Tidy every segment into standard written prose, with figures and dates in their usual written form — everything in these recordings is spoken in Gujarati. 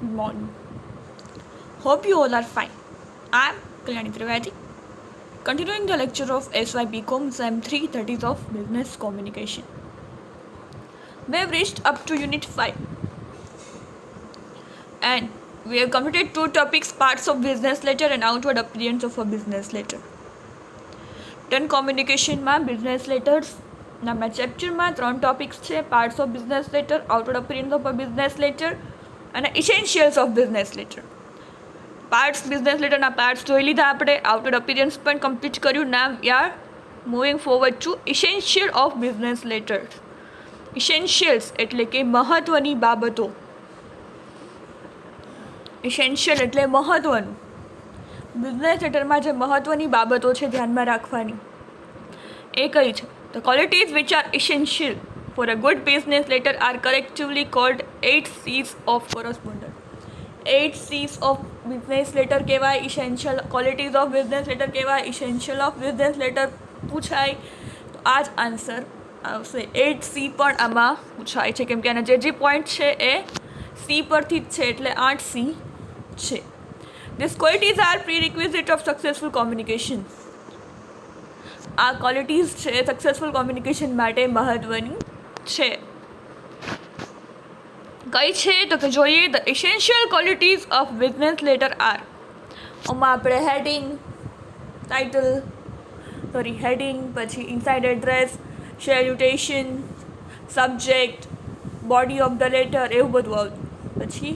Good morning. Hope you all are fine. I am Kalyani Trivedi, continuing the lecture of SYBCom SEM 3, that is of Business Communication. We have reached up to Unit 5 and we have completed two topics, parts of business letter and outward appearance of a business letter. Then communication માં business letters નામના ચેપ્ટરમાં 3 ટોપિક્સ છે, parts of business letter, outward appearance of a business letter અને essentials of business letter. Parts business લેટરના પાર્ટ્સ જોઈ લીધા આપણે, આઉટવર્ડ અપિયરન્સ પણ કમ્પ્લીટ કર્યું. Now we are moving forward to essential of business letter. Essentials એટલે કે મહત્ત્વની બાબતો. ઇસેન્શિયલ એટલે મહત્ત્વનું. બિઝનેસ લેટરમાં જે મહત્ત્વની બાબતો છે ધ્યાનમાં રાખવાની એ કઈ છે? The qualities which are essential for a good business letter are collectively called 8 C's of correspondence. 8 C's of business letter કહેવાય, essential qualities of business letter કહેવાય, essential of business letter પૂછાય તો આ જ આન્સર આવશે. 8 C પણ આમાં પૂછાય છે કેમ કે આના જે પોઈન્ટ છે એ C પરથી જ છે એટલે 8 C છે. These qualities are prerequisite of successful communication. આ ક્વોલિટીઝ છે સક્સેસફુલ કોમ્યુનિકેશન માટે મહત્ત્વની છે. કઈ છે તો કે જોઈએ the essential qualities of business letter are. આમાં આપણે હેડિંગ પછી inside address, salutation, subject, body of the letter એવું બધું આવતું. પછી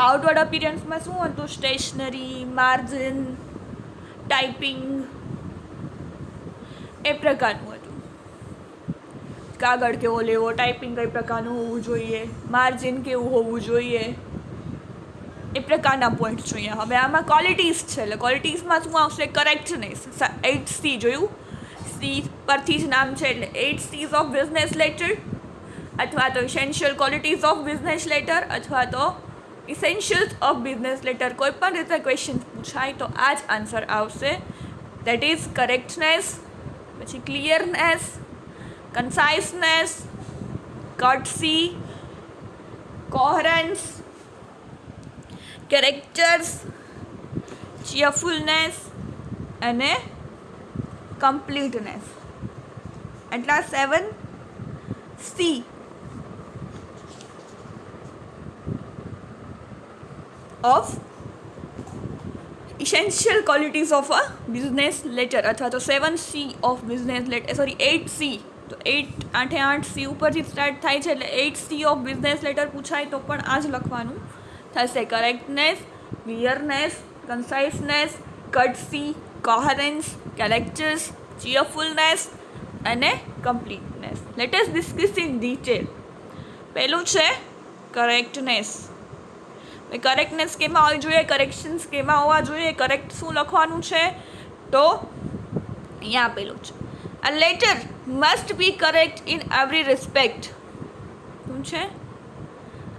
આઉટવર્ડ અપિયરન્સમાં શું હતું? સ્ટેશનરી, માર્જિન, ટાઈપિંગ એ પ્રકારનું હતું. કાગળ કેવો લેવો, ટાઈપિંગ કઈ પ્રકારનું હોવું જોઈએ, માર્જિન કેવું હોવું જોઈએ, એ પ્રકારના પોઈન્ટ જોઈએ. હવે આમાં ક્વોલિટીઝ છે એટલે ક્વોલિટીઝમાં શું આવશે? કરેક્ટનેસ. 8 C જોયું, C પરથી જ નામ છે એટલે 8 C's ઓફ બિઝનેસ લેટર અથવા તો essential qualities of business letter અથવા તો ઇસેન્શિયલ્સ ઓફ બિઝનેસ લેટર કોઈ પણ રીતે ક્વેશ્ચન પૂછાય તો આ જ આન્સર આવશે. દેટ ઇઝ કરેક્ટનેસ, પછી clearness, conciseness, courtesy, coherence, characters, cheerfulness અને કમ્પ્લીટનેસ. એટલા 7 C of essential qualities of a business letter અથવા તો 7 C of business letter 8 C. તો 8 C ઉપરથી સ્ટાર્ટ થાય છે એટલે 8 C of business letter પૂછાય તો પણ આ જ લખવાનું થશે. Correctness, clearness, conciseness, courtesy, coherence, characters, cheerfulness અને completeness. Let us discuss in detail. પહેલું છે કરેક્ટનેસ. કરેક્ટનેસ કેમાં હોવી જોઈએ, કરેક્શન્સ કેમાં હોવા જોઈએ, કરેક્ટ શું લખવાનું છે તો અહીંયા આપેલું છે. A letter must be correct in every respect. શું છે?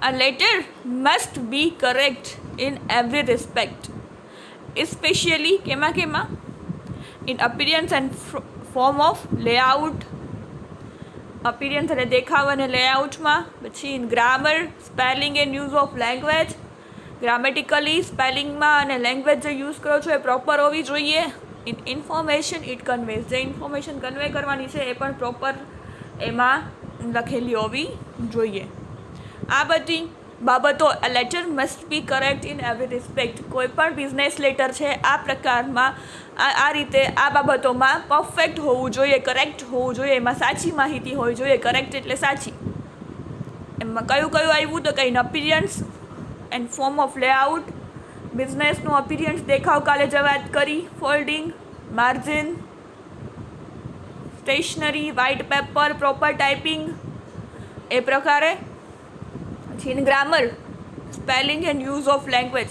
A letter must be correct in every respect, especially કેમાં in appearance and form of layout. Appearance અને દેખાવ અને લેઆઉટમાં. પછી in grammar, spelling and use of language. Grammatically સ્પેલિંગમાં અને લેંગ્વેજ જે યુઝ કરો છો એ પ્રોપર હોવી જોઈએ. ઇન ઇન્ફોર્મેશન ઇટ કન્વેઝ, જે ઇન્ફોર્મેશન કન્વે કરવાની છે એ પણ પ્રોપર એમાં લખેલી હોવી જોઈએ. આ બધી બાબતો અ letter must be correct in every respect. કોઈ પણ બિઝનેસ લેટર છે આ પ્રકારમાં આ રીતે આ બાબતોમાં પરફેક્ટ હોવું જોઈએ, કરેક્ટ હોવું જોઈએ, એમાં સાચી માહિતી હોવી જોઈએ. કરેક્ટ એટલે સાચી. એમાં કયું આવ્યું તો કંઈ appearance and form of layout. બિઝનેસનું અપિયરન્સ દેખાવ કાલે જે વાત કરી, folding, margin, stationery, white paper, proper typing એ પ્રકારે. પછી in grammar, spelling and use of language.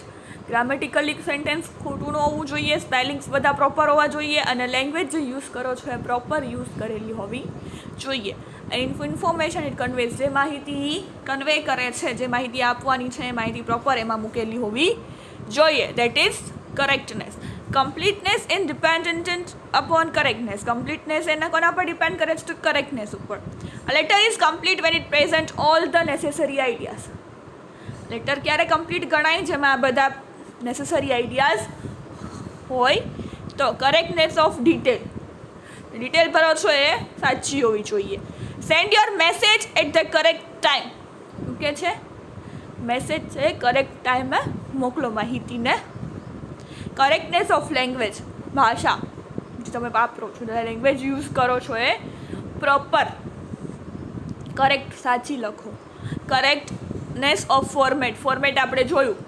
Grammatically sentence ખોટું ન હોવું જોઈએ, સ્પેલિંગ્સ બધા પ્રોપર હોવા જોઈએ અને લેંગ્વેજ જે યુઝ કરો છો એ પ્રોપર યુઝ કરેલી હોવી જોઈએ. ઇન્ફોર્મેશન ઇટ કન્વેઝ, જે માહિતી કન્વે કરે છે, જે માહિતી આપવાની છે એ માહિતી પ્રોપર એમાં મૂકેલી હોવી જોઈએ. That is correctness. Completeness in dependent upon correctness. Completeness એના કોના પર ડિપેન્ડ કરે છે તો કરેક્ટનેસ ઉપર. A letter is complete when it presents all the necessary ideas. Letter ક્યારે કમ્પ્લીટ ગણાય? જેમાં આ બધા નેસેસરી આઈડિયાઝ હોય. તો કરેક્ટનેસ ઓફ ડિટેલ ભરો છો એ સાચી હોવી જોઈએ. Send your message at the correct time. શું કહે છે? મેસેજ છે કરેક્ટ ટાઈમે મોકલો માહિતીને. કરેક્ટનેસ ઓફ લેંગ્વેજ, ભાષા જે તમે વાપરો છો, લેંગ્વેજ યુઝ કરો છો એ પ્રોપર કરેક્ટ સાચી લખો. કરેક્ટનેસ ઓફ ફોર્મેટ આપણે જોયું.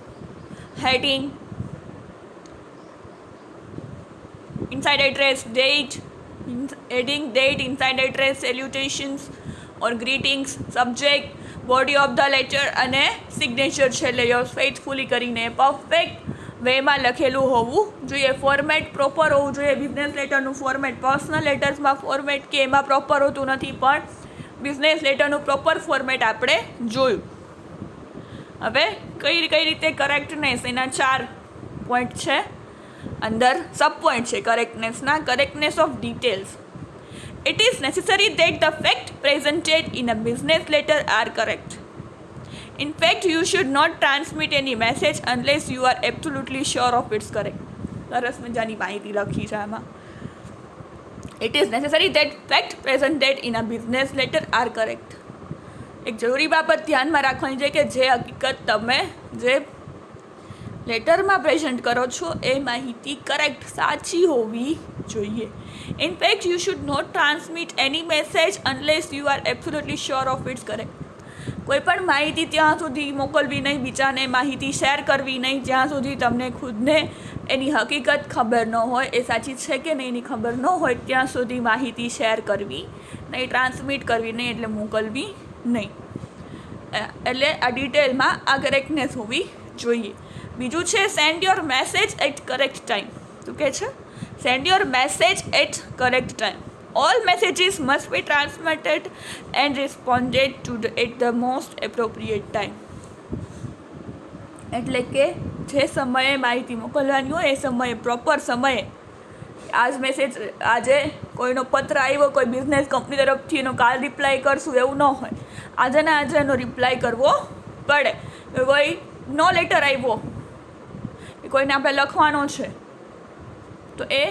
Heading, inside address, date, heading, date, inside address, salutations or greetings, subject, body of the letter અને signature છેલ્લે યોર ફેથફુલી કરીને પરફેક્ટ વેમાં લખેલું હોવું જોઈએ. ફોર્મેટ પ્રોપર હોવું જોઈએ. બિઝનેસ લેટરનું ફોર્મેટ પર્સનલ લેટર્સમાં ફોર્મેટ કે એમાં પ્રોપર હોતું નથી, પણ બિઝનેસ લેટરનું પ્રોપર ફોર્મેટ આપણે જોયું. હવે કઈ રીતે કરેક્ટનેસ, એના 4 પોઈન્ટ છે. અંદર સબ પોઈન્ટ છે કરેક્ટનેસના. Correctness of details. It is necessary that the fact presented in a business letter are correct. In fact you should not transmit any message unless you are absolutely sure of its correct. સરસ મજાની માહિતી લખી છે આમાં. It is necessary that fact presented in a business letter are correct. એક જરૂરી બાબત ધ્યાનમાં રાખવાની છે કે જે હકીકત તમે જે લેટરમાં પ્રેઝન્ટ કરો છો એ માહિતી કરેક્ટ સાચી હોવી જોઈએ. In fact you should not transmit any message unless you are absolutely sure of its correct. કોઈ પણ માહિતી ત્યાં સુધી મોકલવી નહીં, બીજાને માહિતી શેર કરવી નહીં, જ્યાં સુધી તમને ખુદને એની હકીકત ખબર ન હોય, એ સાચી છે કે નહીં એની ખબર ન હોય ત્યાં સુધી માહિતી શેર કરવી નહીં, ટ્રાન્સમિટ કરવી નહીં, એટલે મોકલવી નહીં. એટલે આ ડિટેલમાં આ કરેક્ટનેસ હોવી જોઈએ. બીજું છે send your message at correct time. શું કહે છે? Send your message at correct time. All messages must be transmitted and responded to at the most appropriate time. એટલે કે જે સમયે માહિતી મોકલવાની હોય એ સમયે, પ્રોપર સમયે. આજ મેસેજ, આજે કોઈનો પત્ર આવ્યો કોઈ બિઝનેસ કંપની તરફથી, એનો કાલ રિપ્લાય કરશું એવું ન હોય. આજે ને આજે એનો રિપ્લાય કરવો પડે. કોઈ નો લેટર આવ્યો, કોઈને આપણે લખવાનો છે, તો એ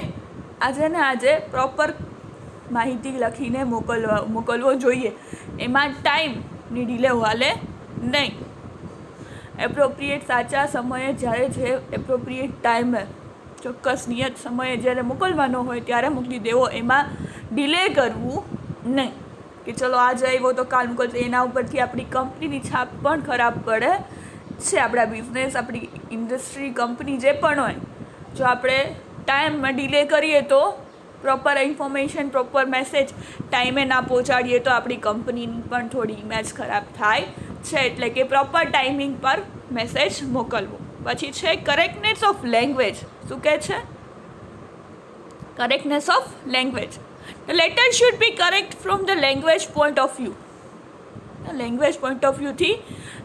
આજે ને આજે પ્રોપર માહિતી લખીને મોકલવો જોઈએ. એમાં ટાઈમની ડીલે હાલે નહીં. એપ્રોપ્રિએટ સાચા સમયે, જ્યારે જે એપ્રોપ્રિએટ ટાઈમે, ચોક્કસ નિયત સમયે જ્યારે મોકલવાનો હોય ત્યારે મોકલી દેવો. એમાં ડિલે કરવું નહીં કે ચલો આજે આવ્યો તો કાલ મોકલશે. એના ઉપરથી આપણી કંપનીની છાપ પણ ખરાબ પડે છે. આપણા બિઝનેસ, આપણી ઇન્ડસ્ટ્રી, કંપની જે પણ હોય, જો આપણે ટાઈમમાં ડિલે કરીએ તો પ્રોપર ઇન્ફોર્મેશન, પ્રોપર મેસેજ ટાઈમે ના પહોંચાડીએ તો આપણી કંપનીની પણ થોડી ઇમેજ ખરાબ થાય છે. એટલે કે પ્રોપર ટાઈમિંગ પર મેસેજ મોકલવો. પછી છે કરેક્ટનેસ ઓફ લેંગ્વેજ. શું કહે છે? Correctness of language. The letter should be correct from the language point of view. Language point of વ્યૂથી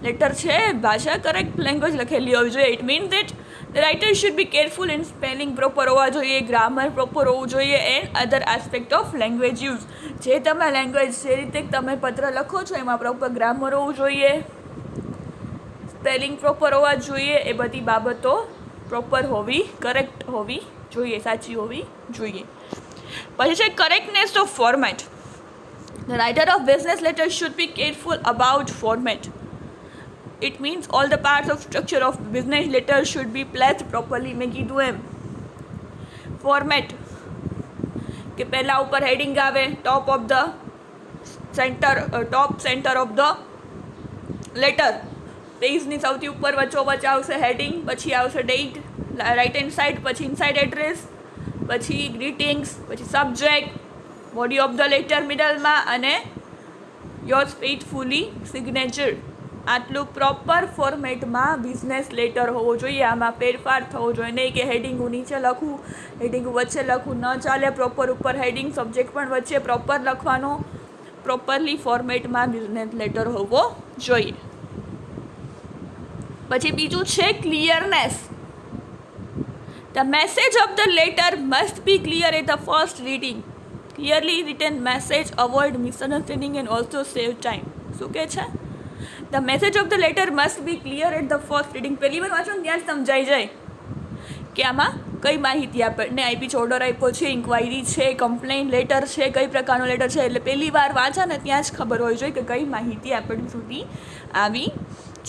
લેટર છે ભાષા કરેક્ટ લેંગ્વેજ લખેલી હોવી જોઈએ. It means that the writer should be careful in spelling proper હોવા જોઈએ, ગ્રામર પ્રોપર હોવું જોઈએ, and other aspect of language use. જે તમે લેંગ્વેજ, જે રીતે તમે પત્ર લખો છો એમાં પ્રોપર ગ્રામર હોવું જોઈએ, સ્પેલિંગ પ્રોપર હોવા જોઈએ. એ બધી બાબતો પ્રોપર હોવી, કરેક્ટ હોવી જોઈએ, સાચી હોવી જોઈએ. પછી છે correctness of format. The writer of business letter should be careful about format. It means all the parts of structure of business letter should be placed properly. મેં કીધું એમ ફોર્મેટ કે પહેલાં ઉપર હેડિંગ આવે, top center of the letter, પેજની સૌથી ઉપર વચ્ચોવચ્ચ આવશે હેડિંગ, પછી આવશે ડેટ રાઇટ હેન્ડ સાઇડ, પછી ઇનસાઇડ એડ્રેસ, પછી ગ્રીટિંગ્સ, પછી subject, body of the letter મિડલમાં, અને યોર્સ ફેથફુલી સિગ્નેચર. આટલું પ્રોપર ફોર્મેટમાં બિઝનેસ લેટર હોવો જોઈએ. આમાં ફેરફાર થવો જોઈએ નહીં કે હેડિંગ હું નીચે લખું, હેડિંગ વચ્ચે લખું, ન ચાલે. પ્રોપર ઉપર હેડિંગ, સબ્જેક્ટ પણ વચ્ચે પ્રોપર લખવાનો. પ્રોપરલી ફોર્મેટમાં બિઝનેસ લેટર હોવો જોઈએ. પછી બીજું છે clearness. The message of the letter must be clear at the first reading. Clearly written message avoid misunderstanding and also save time. શું કહે છે? The message of the letter must be clear at the first reading. પહેલી વાર વાંચો ને ત્યાં જ સમજાઈ જાય કે આમાં કઈ માહિતી આપણને આપી છે. ઓર્ડર આપ્યો છે, ઇન્ક્વાયરી છે, કમ્પ્લેન લેટર છે, કઈ પ્રકારનો લેટર છે. એટલે પહેલી વાર વાંચા ને ત્યાં જ ખબર હોવી જોઈએ કે કઈ માહિતી આપણી સુધી આવી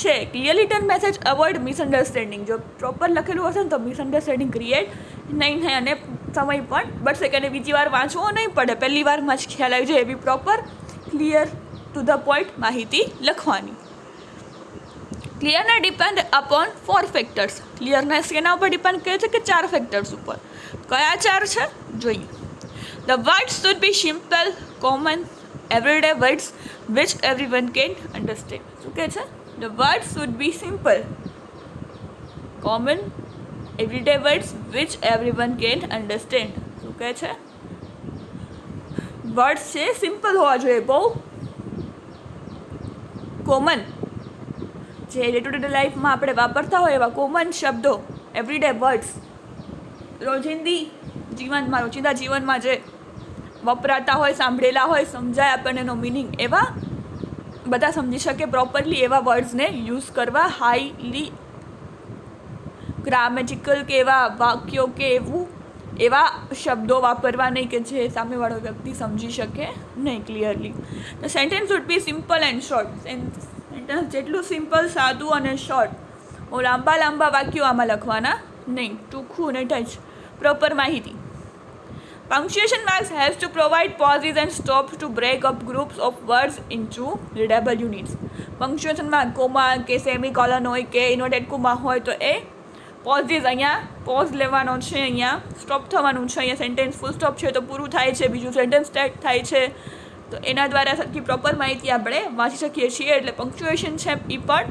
છે. Clearly written message avoid misunderstanding. જો પ્રોપર લખેલું હશે ને તો મિસઅન્ડરસ્ટેન્ડિંગ ક્રિએટ નહીં થાય અને સમય પણ બચશે કે બીજી વાર વાંચવો નહીં પડે. પહેલી વારમાં જ ખ્યાલ આવી જાય એવી proper clear to the point માહિતી લખવાની. Clearness depend upon 4 factors. Clearness એના ઉપર ડિપેન્ડ કરે છે કે 4 ફેક્ટર્સ ઉપર. કયા 4 છે જોઈએ. The words should be simple, common, every day words which everyone can understand. શું કહે છે? The words should be simple, common, every day words which everyone can understand. શું કહે છે? વર્ડ્સ છે સિમ્પલ હોવા જોઈએ, બહુ કોમન, જે ડે ટુ ડે લાઈફમાં આપણે વાપરતા હોય એવા કોમન શબ્દો, એવરીડે વર્ડ્સ, રોજિંદી જીવનમાં, રોજિંદા જીવનમાં જે વપરાતા હોય, સાંભળેલા હોય, સમજાય આપણને એનો મિનિંગ, એવા બધા સમજી શકે પ્રોપરલી એવા વર્ડ્સને યુઝ કરવા. હાઈલી ગ્રામેટિકલ કે એવા વાક્યો કે એવા શબ્દો વાપરવા નહીં કે જે સામેવાળો વ્યક્તિ સમજી શકે નહીં clearly. The sentence should be simple and short. Sentence જેટલું સિમ્પલ, સાદું અને શોર્ટ. બહુ લાંબા વાક્યો આમાં લખવાના નહીં, ટૂંકું અને ટચ. પ્રોપર માહિતી. Punctuation marks has to provide pauses and stops to break up groups of words into readable units. પંક્ચ્યુએશનમાં કોમા કે સેમિકોલન હોય કે ઇન્વર્ટેડ કોમા હોય તો એ પોઝિસ, અહીંયા પોઝ લેવાનો છે, અહીંયા સ્ટોપ થવાનું છે, અહીંયા સેન્ટેન્સ ફૂલ સ્ટોપ છે તો પૂરું થાય છે, બીજું સેન્ટેન્સ સ્ટાર્ટ થાય છે. તો એના દ્વારા સરખી પ્રોપર માહિતી આપણે વાંચી શકીએ છીએ. એટલે પંક્ચ્યુએશન છે એ પણ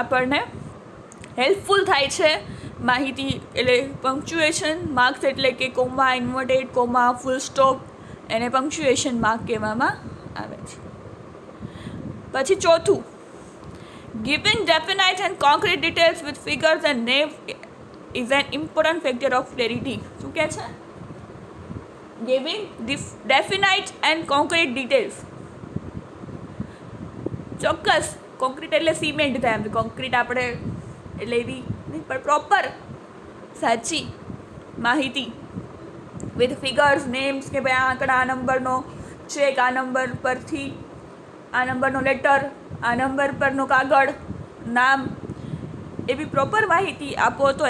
આપણને હેલ્પફુલ થાય છે માહિતી. એટલે પંક્ચ્યુએશન માર્ક્સ એટલે કે comma, inverted comma, full stop, એને પંક્ચ્યુએશન માર્ક કહેવામાં આવે છે. પછી ચોથું, giving definite and concrete details with figures and names is an important factor of clarity. શું કહે છે? Giving definite and concrete details. ચોક્કસ, કોન્ક્રીટ એટલે સિમેન્ટ થાય, એમ કોન્ક્રીટ આપણે એટલે એવી નહીં પણ પ્રોપર સાચી માહિતી વિથ ફિગર્સ, નેમ્સ કે ભાઈ આ આંકડા, આ નંબરનો ચેક, આ નંબર પરથી આ નંબરનો લેટર, આ નંબર પરનો કાગળ, નામ, એવી પ્રોપર માહિતી આપો તો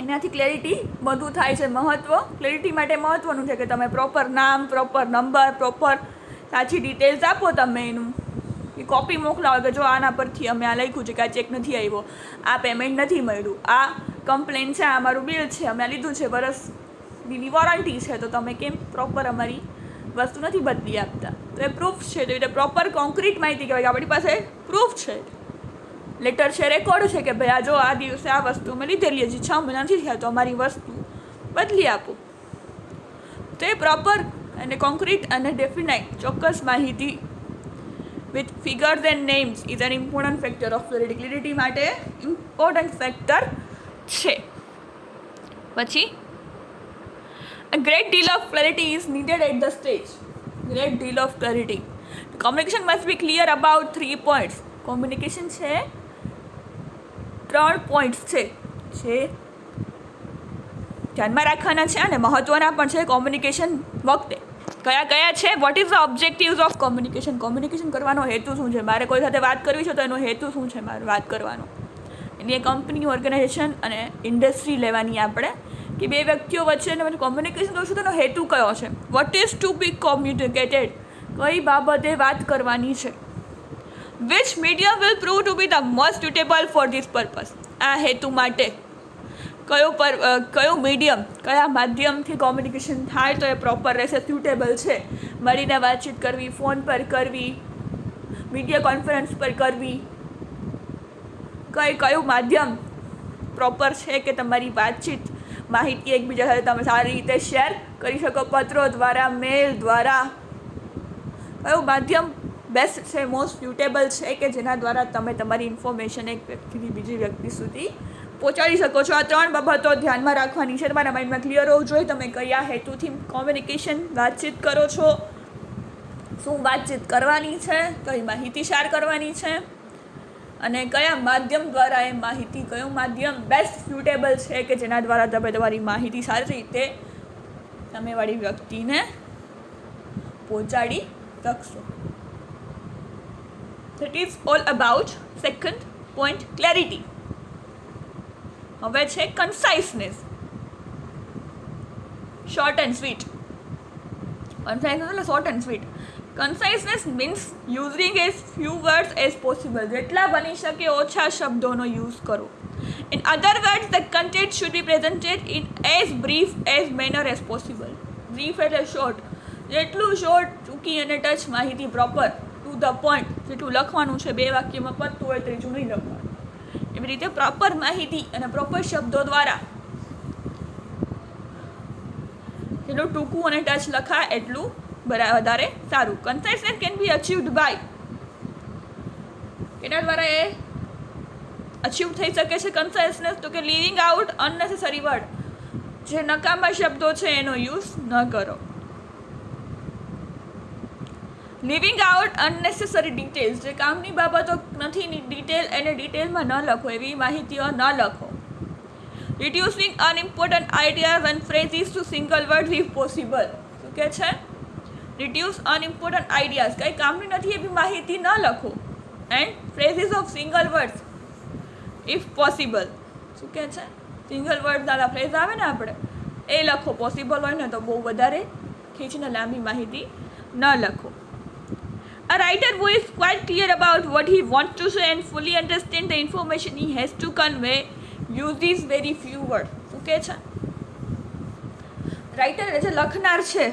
એનાથી ક્લેરિટી બધું થાય છે. મહત્ત્વ ક્લેરિટી માટે મહત્ત્વનું છે કે તમે પ્રોપર નામ, પ્રોપર નંબર, પ્રોપર સાચી ડિટેલ્સ આપો. તમે એનું કોપી મોકલાવો કે જો આના પરથી અમે આ લખ્યું છે કે આ ચેક નથી આવ્યો, આ પેમેન્ટ નથી મળ્યું, આ કમ્પ્લેન છે, આ અમારું બિલ છે, અમે આ લીધું છે, વરસની વોરંટી છે, તો તમે કેમ પ્રોપર અમારી વસ્તુ નથી બદલી આપતા. તો એ પ્રૂફ છે. તો એટલે પ્રોપર કોન્ક્રીટ માહિતી કહેવાય કે આપણી પાસે પ્રૂફ છે, લેટર છે, રેકોર્ડ છે કે ભાઈ આ જો આ દિવસે આ વસ્તુ અમે લીધેલી, હજી 6 મહિના નથી થયા તો અમારી વસ્તુ બદલી આપો. તો એ પ્રોપર અને કોન્ક્રીટ અને ડેફિનાઇટ ચોક્કસ માહિતી with figures and names is an important factor of clarity. Clarity માટે ઇમ્પોર્ટન્ટ ફેક્ટર છે. પછી a great deal of clarity is needed at the stage. Great deal of clarity. The communication must be clear about 3 points. Communication છે 3 points છે જે ધ્યાનમાં રાખવાના છે અને મહત્ત્વના પણ છે કોમ્યુનિકેશન વખતે. કયા છે? What is the objectives of communication. Communication કરવાનો હેતુ શું છે? મારે કોઈ સાથે વાત કરવી છે તો એનો હેતુ શું છે મારે વાત કરવાનો? એની એ કંપની, ઓર્ગેનાઇઝેશન અને ઇન્ડસ્ટ્રી લેવાની આપણે કે બે વ્યક્તિઓ વચ્ચે કોમ્યુનિકેશન કરશું તો એનો હેતુ કયો છે? વોટ ઇઝ ટુ બી કોમ્યુનિકેટેડ. કઈ બાબતે વાત કરવાની છે? Which medium will prove two B the most suitable for this purpose. આ હેતુ માટે કયું મીડિયમ, કયા માધ્યમથી કોમ્યુનિકેશન થાય તો એ પ્રોપર રહેશે, સ્યુટેબલ છે? મળીને વાતચીત કરવી, ફોન પર કરવી, વિડીયો કોન્ફરન્સ પર કરવી, કયું માધ્યમ પ્રોપર છે કે તમારી વાતચીત, માહિતી એકબીજા સાથે તમે સારી રીતે શેર કરી શકો, પત્રો દ્વારા, મેલ દ્વારા? કયું માધ્યમ બેસ્ટ છે, મોસ્ટ સ્યુટેબલ છે કે જેના દ્વારા તમે તમારી ઇન્ફોર્મેશન એક વ્યક્તિથી બીજી વ્યક્તિ સુધી પહોંચાડી શકો છો. આ 3 બાબતો ધ્યાનમાં રાખવાની છે, તમારા માઇન્ડમાં ક્લિયર હોવું જોઈએ. તમે કયા હેતુથી કોમ્યુનિકેશન વાતચીત કરો છો, શું વાતચીત કરવાની છે, કઈ માહિતી શેર કરવાની છે, અને કયા માધ્યમ દ્વારા એ માહિતી, કયું માધ્યમ બેસ્ટ સ્યુટેબલ છે કે જેના દ્વારા તમે તમારી માહિતી સારી રીતે સામેવાળી વ્યક્તિને પહોંચાડી શકશો. That is all about second point, clarity. હવે છે conciseness, short and sweet. Conciseness એટલે short and sweet. Conciseness means using as few words as possible. જેટલા બની શકે ઓછા શબ્દોનો યુઝ કરો. In other words the content should be presented in as brief as manner as possible. Brief એટલે શોર્ટ, જેટલું શોર્ટ, ટૂંકી અને ટચ માહિતી, પ્રોપર ટુ ધ પોઈન્ટ. જેટલું લખવાનું છે 2 વાક્યમાં પતતું હોય ત્રીજું નહીં લખવાનું. એવી રીતે પ્રોપર માહિતી અને પ્રોપર શબ્દો દ્વારા જેટલું ટૂંકું અને ટચ લખાય એટલું વધારે સારું. કન્સાઇસનેસ કેન બી અચીવડ બાય, એના દ્વારા એ અચીવ થઈ શકે છે કન્સાઇસનેસ, તો કે લીવિંગ આઉટ અનનેસેસરી વર્ડ. જે નકામા શબ્દો છે એનો યુઝ ન કરો. Living out અનનેસેસરી details. જે કામની બાબતો નથી ડિટેલ એને ડિટેલમાં ન લખો, એવી માહિતીઓ ન લખો. Reducing unimportant ideas and phrases to single word if possible. શું કહે છે? રિડ્યુસ અનઇમ્પોર્ટન્ટ આઈડિયાઝ, કંઈ કામની નથી એવી માહિતી ન લખો. And phrases of single words if possible. શું કહે છે? સિંગલ વર્ડ દ્વારા ફ્રેઝ આવે ને આપણે એ લખો. પોસિબલ હોય ને તો બહુ વધારે ખીચીને લાંબી માહિતી ન લખો. A writer who is quite clear about what he wants to say and fully understands the information he has to convey uses very few words. શું કહે છે? રાઇટર જે લખનાર છે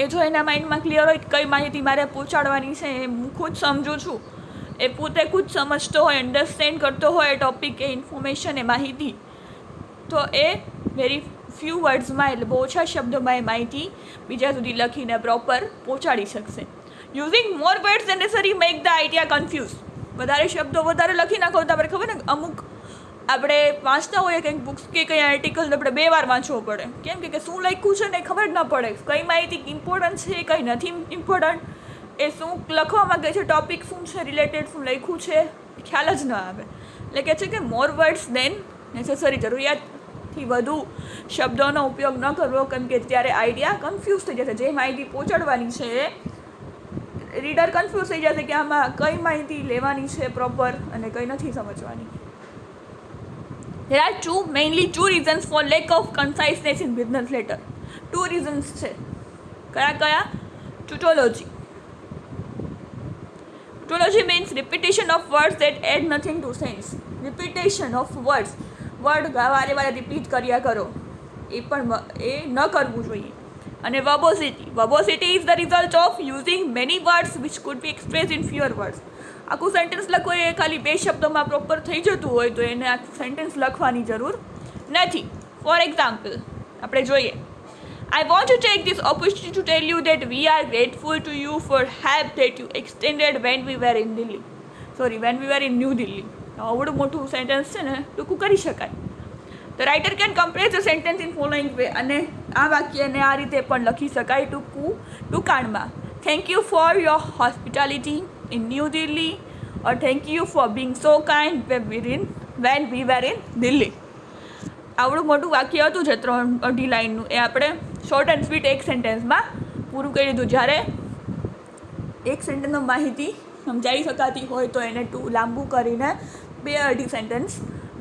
એ જો એના માઇન્ડમાં ક્લિયર હોય કઈ માહિતી મારે પહોંચાડવાની છે, એ હું ખુદ સમજું છું, એ પોતે ખુદ સમજતો હોય, અન્ડરસ્ટેન્ડ કરતો હોય એ ટોપિક, એ ઇન્ફોર્મેશન, એ માહિતી, તો એ વેરી ફ્યુ વર્ડ્સમાં એટલે બહુ ઓછા શબ્દોમાં એ માહિતી બીજા સુધી લખીને પ્રોપર પહોંચાડી શકશે. Using more words than necessary make the idea confuse. વધારે શબ્દો વધારે લખી નાખો તો આપણે ખબર ને, અમુક આપણે વાંચતા હોઈએ કંઈક બુક્સ કે કંઈ આર્ટિકલ આપણે 2 વાર વાંચવો પડે. કેમ કે શું લખ્યું છે ને ખબર જ ન પડે, કઈ માહિતી ઇમ્પોર્ટન્ટ છે, કઈ નથી ઇમ્પોર્ટન્ટ, એ શું લખવા માંગે છે, ટોપિક શું છે, રિલેટેડ શું લખ્યું છે, ખ્યાલ જ ન આવે. એટલે કહે છે કે મોર વર્ડ્સ દેન નેસેસરી. જરૂરિયાતથી વધુ શબ્દોનો ઉપયોગ ન કરવો, કેમ કે ત્યારે આઈડિયા કન્ફ્યુઝ થઈ જશે. જે માહિતી પહોંચાડવાની છે એ રીડર કન્ફ્યુઝ થઈ જશે કે આમાં કઈ માહિતી લેવાની છે પ્રોપર અને કઈ નથી સમજવાની. There are mainly two reasons for lack of conciseness in business letter. 2 reasons છે. કયા? Tautology. Tautology means repetition of words that add nothing to sense. Repetition of words. Word વારે વારે રિપીટ કર્યા કરો, એ પણ એ ન કરવું જોઈએ. અને verbosity. Verbosity is the result of using many words which could be express in fewer words. આખું સેન્ટેન્સ લખો એ ખાલી 2 શબ્દોમાં પ્રોપર થઈ જતું હોય તો એને આખું સેન્ટેન્સ લખવાની જરૂર નથી. ફોર એક્ઝામ્પલ આપણે જોઈએ, I want to take this opportunity to tell you that we are grateful to you for help that you extended when we were in New Delhi. આવડું મોટું સેન્ટેન્સ છે ને ટૂંકું કરી શકાય. The writer can compress the sentence in following way. અને આ વાક્યને આ રીતે પણ લખી શકાય ટૂંકાણમાં. Thank you for your hospitality in New Delhi, or thank you for being so kind when we were in Delhi. આવડું મોટું વાક્ય હતું જે 3-2 લાઇનનું, એ આપણે શોર્ટ એન્ડ સ્વીટ એક સેન્ટેન્સમાં પૂરું કરી દીધું. જ્યારે એક સેન્ટેન્સમાં માહિતી સમજાવી શકાતી હોય તો એને લાંબુ કરીને 2-2 સેન્ટેન્સ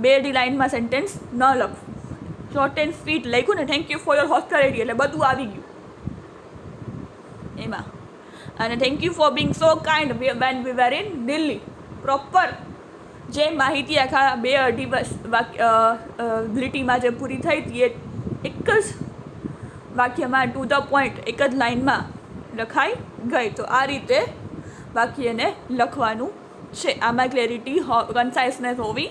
2-2 લાઇનમાં સેન્ટેન્સ ન લખવું. શોર્ટ એન્ડ સ્વીટ લખ્યું ને, thank you for your hospitality એટલે બધું આવી ગયું એમાં. અને thank you for being so kind when we were in Delhi. Proper જે માહિતી આખા 2-2 લીટીમાં જે પૂરી થઈ હતી એ એક જ વાક્યમાં ટુ ધ પોઈન્ટ એક જ લાઇનમાં લખાઈ ગઈ. તો આ રીતે વાક્યને લખવાનું છે. આમાં ક્લેરિટી કન્સાઇસનેસ હોવી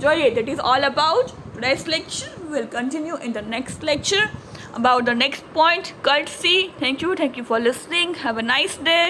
જોઈએ. That is all about today's lecture. We will continue in the next lecture about the next point, courtesy. Thank you for listening. Have a nice day.